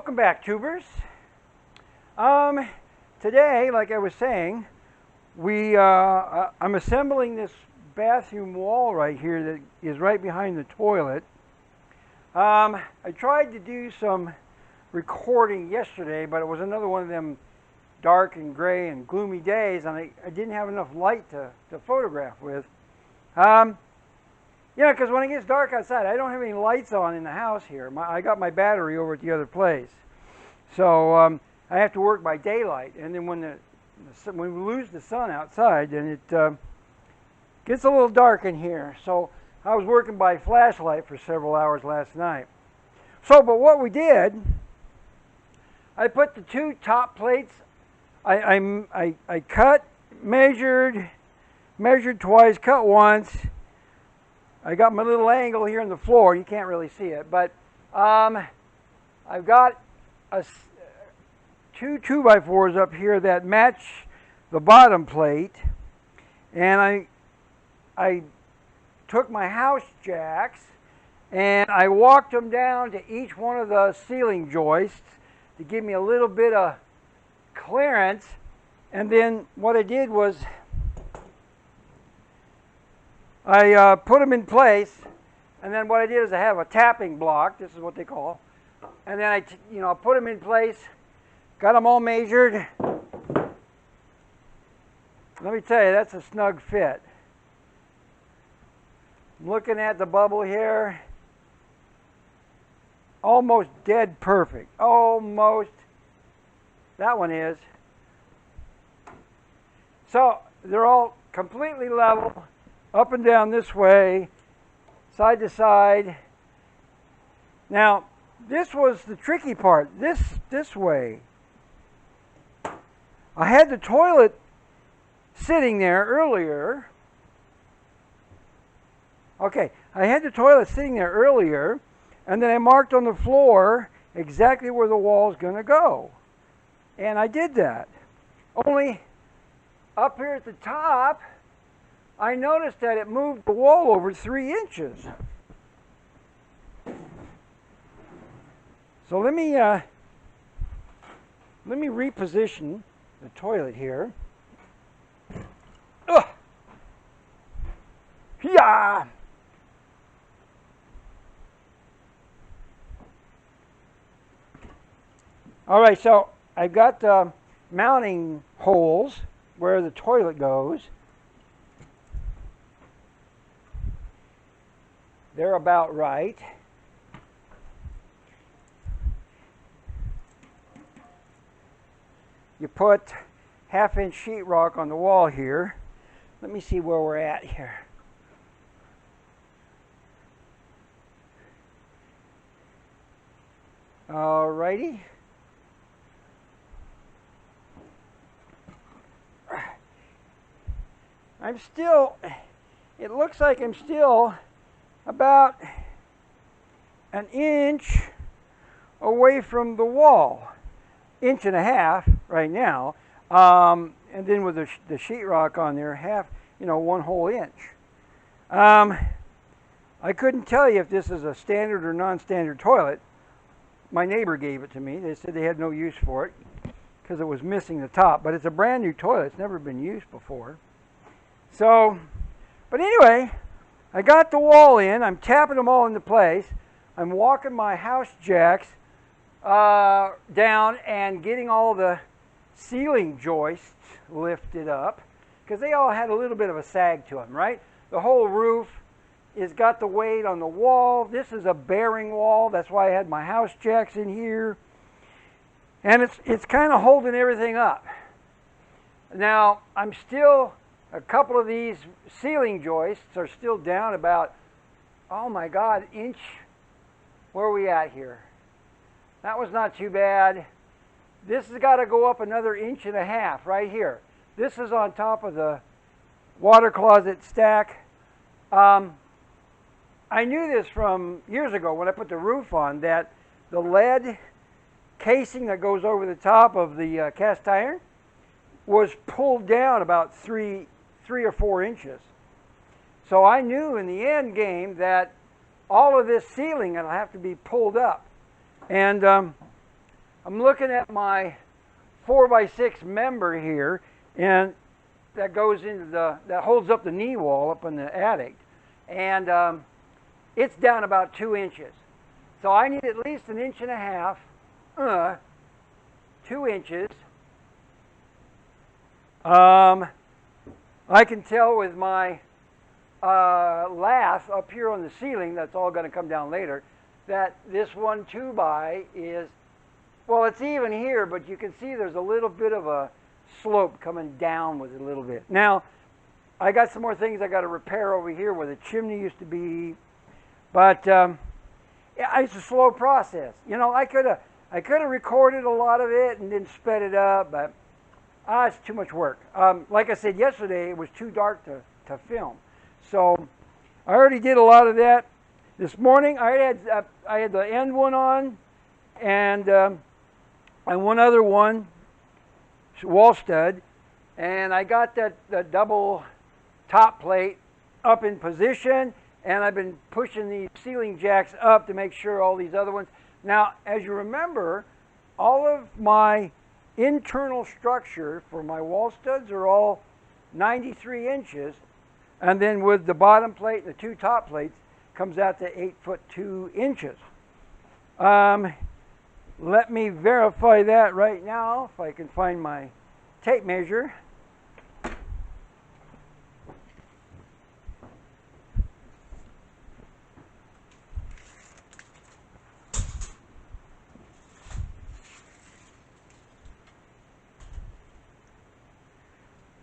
Welcome back, tubers. Today, like I was saying, I'm assembling this bathroom wall right here that is right behind the toilet. I tried to do some recording yesterday, but it was another one of them dark and gray and gloomy days, and I didn't have enough light to photograph with. Yeah, because when it gets dark outside, I don't have any lights on in the house here. I got my battery over at the other place. So I have to work by daylight. And then when we lose the sun outside, then it gets a little dark in here. So I was working by flashlight for several hours last night. So, but what we did, I put the two top plates, I cut, measured twice, cut once. I got my little angle here in the floor. You can't really see it, but I've got two 2x4s up here that match the bottom plate, and I took my house jacks and I walked them down to each one of the ceiling joists to give me a little bit of clearance. And then what I did was I put them in place, and then what I did is I have a tapping block. This is what they call. And then I put them in place, got them all measured. Let me tell you, that's a snug fit. I'm looking at the bubble here. Almost dead perfect. Almost. That one is. So they're all completely level. Up and down this way, side to side. Now, this was the tricky part, this way. I had the toilet sitting there earlier. Okay, I had the toilet sitting there earlier, and then I marked on the floor exactly where the wall is going to go. And I did that. Only up here at the top, I noticed that it moved the wall over 3 inches. So let me reposition the toilet here. Ugh. Yeah. All right, so I've got the mounting holes where the toilet goes. They're about right. You put 1/2-inch sheetrock on the wall here. Let me see where we're at here. Alrighty. It looks like I'm still about 1 inch away from the wall, 1.5 inches right now, and then with the sheetrock on there, 1 whole inch. I couldn't tell you if this is a standard or non-standard toilet. My neighbor gave it to me. They said they had no use for it because it was missing the top, but it's a brand new toilet. It's never been used before. So, but anyway, I got the wall in. I'm tapping them all into place. I'm walking my house jacks down and getting all the ceiling joists lifted up because they all had a little bit of a sag to them, right? The whole roof has got the weight on the wall. This is a bearing wall. That's why I had my house jacks in here. And it's kind of holding everything up. Now, a couple of these ceiling joists are still down about, oh my God, inch. Where are we at here? That was not too bad. This has got to go up another 1.5 inches right here. This is on top of the water closet stack. I knew this from years ago when I put the roof on, that the lead casing that goes over the top of the cast iron was pulled down about 3 or 4 inches. So I knew in the end game that all of this ceiling will have to be pulled up. And I'm looking at my 4x6 member here, and that goes into that holds up the knee wall up in the attic, and it's down about 2 inches. So I need at least 1.5 inches, 2 inches. I can tell with my lath up here on the ceiling, that's all going to come down later, that this 1 2x is, well, it's even here, but you can see there's a little bit of a slope coming down with it a little bit. Now, I got some more things I got to repair over here where the chimney used to be, but yeah, it's a slow process. You know, I could have recorded a lot of it and then sped it up, but it's too much work. Like I said yesterday, it was too dark to film. So I already did a lot of that. This morning I had the end one on, and one other one, wall stud, and I got the double top plate up in position, and I've been pushing these ceiling jacks up to make sure all these other ones. Now, as you remember, all of my internal structure for my wall studs are all 93 inches, and then with the bottom plate and the 2 top plates comes out to 8 foot 2 inches. Let me verify that right now if I can find my tape measure.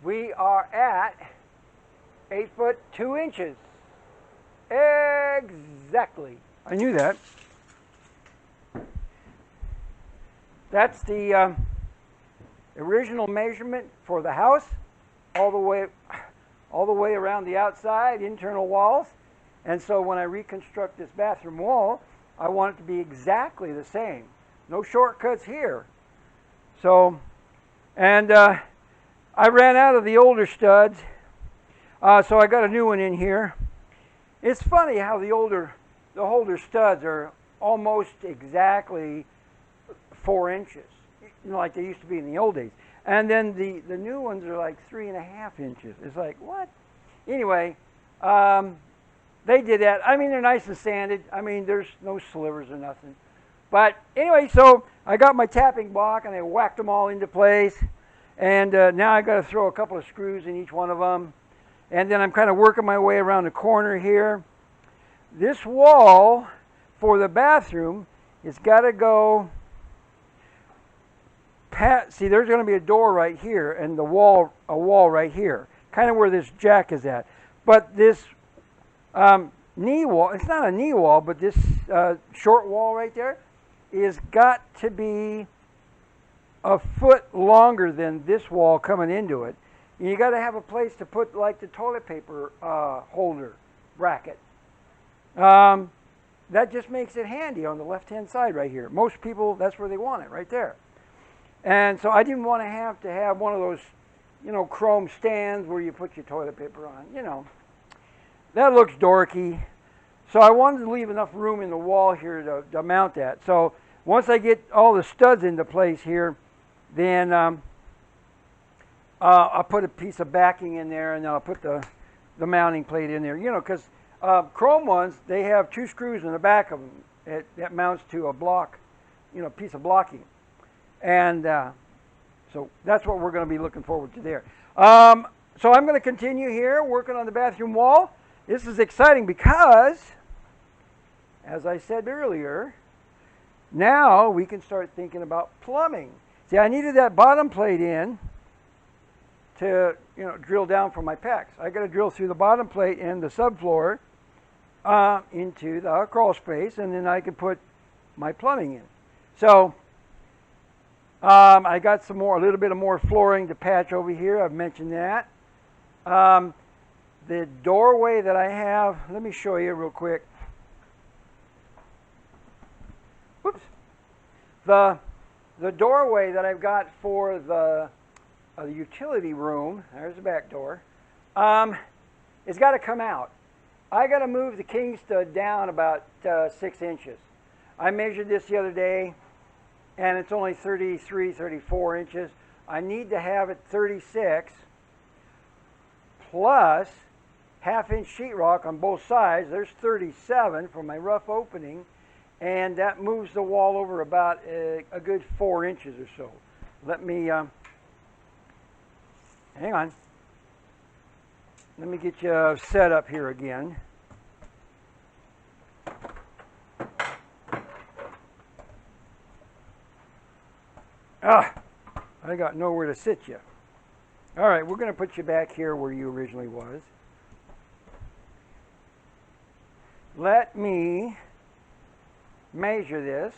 We are at 8 foot 2 inches. Exactly. I knew that. That's the original measurement for the house, all the way around the outside, internal walls. And so when I reconstruct this bathroom wall, I want it to be exactly the same. No shortcuts here. So, and I ran out of the older studs, so I got a new one in here. It's funny how the older studs are almost exactly 4 inches, you know, like they used to be in the old days. And then the new ones are like 3.5 inches. It's like, what? Anyway, they did that. I mean, they're nice and sanded. I mean, there's no slivers or nothing. But anyway, so I got my tapping block and I whacked them all into place. And now I got to throw a couple of screws in each one of them. And then I'm kind of working my way around the corner here. This wall for the bathroom has got to go past. See, there's going to be a door right here and a wall right here, kind of where this jack is at. But this knee wall, it's not a knee wall, but this short wall right there is got to be a foot longer than this wall coming into it. And you got to have a place to put like the toilet paper holder bracket. That just makes it handy on the left-hand side right here. Most people, that's where they want it, right there. And so I didn't want to have one of those, you know, chrome stands where you put your toilet paper on, you know. That looks dorky. So I wanted to leave enough room in the wall here to mount that. So once I get all the studs into place here, then I'll put a piece of backing in there, and then I'll put the mounting plate in there. You know, because chrome ones, they have 2 screws in the back of them. That mounts to a block, you know, piece of blocking. And so that's what we're going to be looking forward to there. So I'm going to continue here working on the bathroom wall. This is exciting because, as I said earlier, now we can start thinking about plumbing. See, I needed that bottom plate in to, you know, drill down for my pecs. I got to drill through the bottom plate and the subfloor into the crawl space, and then I can put my plumbing in. So I got a little bit of more flooring to patch over here. I've mentioned that. The doorway that I have, let me show you real quick. Whoops. The doorway that I've got for the utility room, there's the back door, it's got to come out. I got to move the king stud down about 6 inches. I measured this the other day, and it's only 33, 34 inches. I need to have it 36 plus half-inch sheetrock on both sides. There's 37 for my rough opening, and that moves the wall over about a good 4 inches or so. Let me, hang on. Let me get you set up here again. I got nowhere to sit you. All right, we're going to put you back here where you originally was. Let me measure this.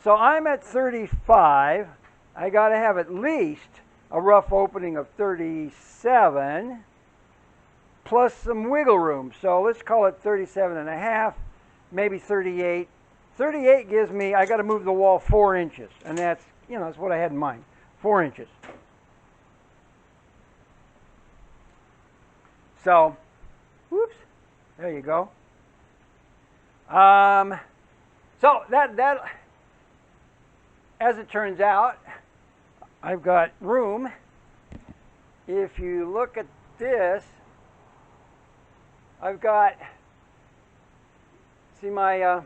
So I'm at 35. I got to have at least a rough opening of 37 plus some wiggle room. So let's call it 37 and a half, maybe 38. 38 gives me, I got to move the wall 4 inches, and that's, you know, that's what I had in mind, 4 inches. So, whoops, there you go. So that, as it turns out, I've got room. If you look at this, I've got, see my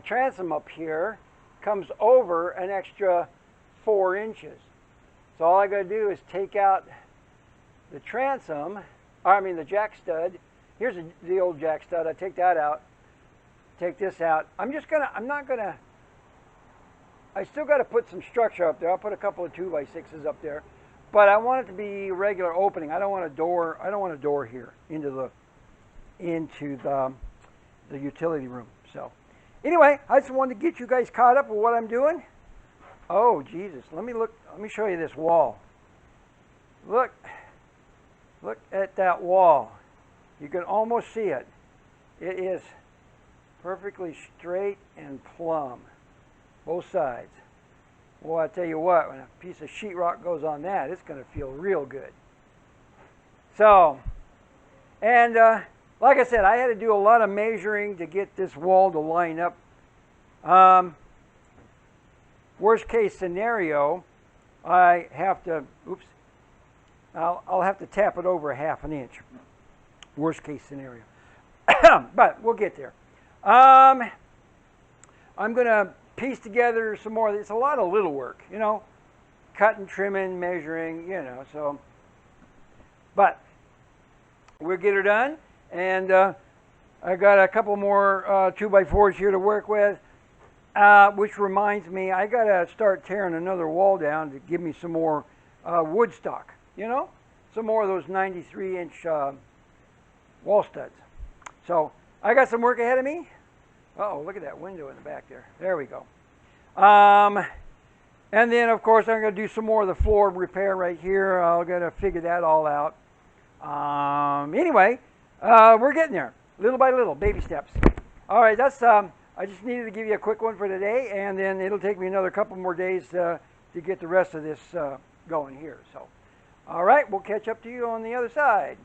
transom up here comes over an extra 4 inches. So all I got to do is take out the transom, the jack stud. Here's the old jack stud. I take that out, take this out. I still got to put some structure up there. I'll put a couple of 2x6s up there, but I want it to be regular opening. I don't want a door. I don't want a door here into the utility room. So. Anyway, I just wanted to get you guys caught up with what I'm doing. Oh, Jesus. Let me show you this wall. Look at that wall. You can almost see it. It is perfectly straight and plumb, both sides. Well, I tell you what, when a piece of sheetrock goes on that, it's going to feel real good. So, and like I said, I had to do a lot of measuring to get this wall to line up. Worst case scenario, I have to, I'll have to tap it over ½ an inch. Worst case scenario. But we'll get there. I'm going to piece together some more. It's a lot of little work, you know, cutting, trimming, measuring, you know, so. But we'll get her done. And I got a couple more 2x4s here to work with, which reminds me, I got to start tearing another wall down to give me some more wood stock, you know, some more of those 93-inch wall studs. So I got some work ahead of me. Uh-oh, look at that window in the back there. There we go. And then, of course, I'm going to do some more of the floor repair right here. I'm going to figure that all out. Anyway. We're getting there, little by little, baby steps. All right, that's, I just needed to give you a quick one for today, and then it'll take me another couple more days to get the rest of this going here. So, all right, we'll catch up to you on the other side.